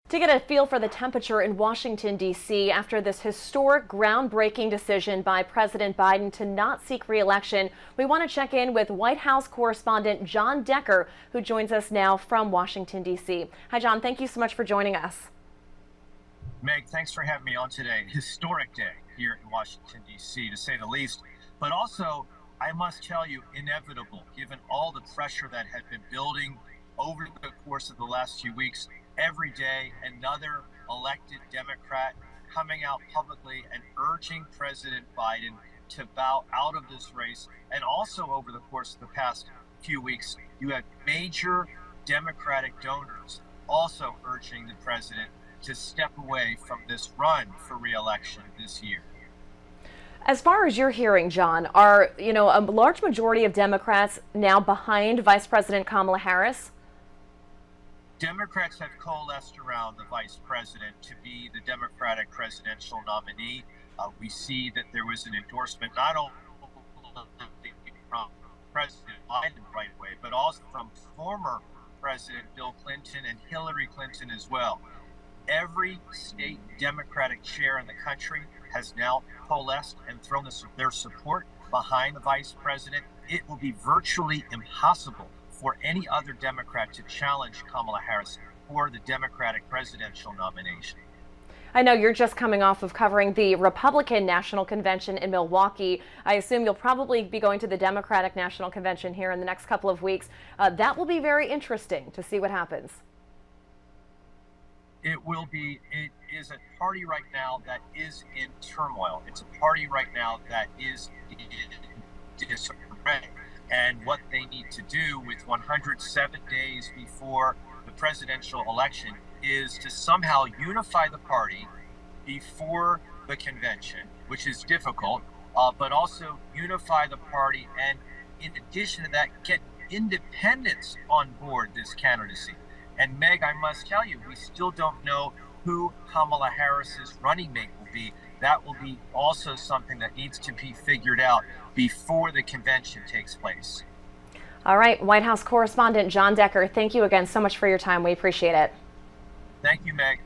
To get a feel for the temperature in Washington, D.C. after this historic groundbreaking decision by President Biden to not seek re-election, we want to check in with White House correspondent Jon Decker, who joins us now from Washington, D.C. Hi, Jon. Thank you so much for joining us. Meg, thanks for having me on today. Historic day here in Washington, D.C., to say the least. But also, I must tell you, inevitable, given all the pressure that had been building over the course of the last few weeks. Every day, another elected Democrat coming out publicly and urging President Biden to bow out of this race. And also over the course of the past few weeks, you had major Democratic donors also urging the president to step away from this run for re-election this year. As far as you're hearing, Jon, are a large majority of Democrats now behind Vice President Kamala Harris? Democrats have coalesced around the vice president to be the Democratic presidential nominee. We see that there was an endorsement not only from President Biden right away, but also from former President Bill Clinton and Hillary Clinton as well. Every state Democratic chair in the country has now coalesced and thrown their support behind the vice president. It will be virtually impossible for any other Democrat to challenge Kamala Harris for the Democratic presidential nomination. I know you're just coming off of covering the Republican National Convention in Milwaukee. I assume you'll probably be going to the Democratic National Convention here in the next couple of weeks. That will be very interesting to see what happens. It will be. It is a party right now that is in turmoil. It's a party right now that is in disarray. And what they need to do with 107 days before the presidential election is to somehow unify the party before the convention, which is difficult, but also unify the party and, in addition to that, get independents on board this candidacy. And Meg, I must tell you, we still don't know who Kamala Harris's running mate will be. That will be also something that needs to be figured out before the convention takes place. All right, White House correspondent Jon Decker, thank you again so much for your time. We appreciate it. Thank you, Meg.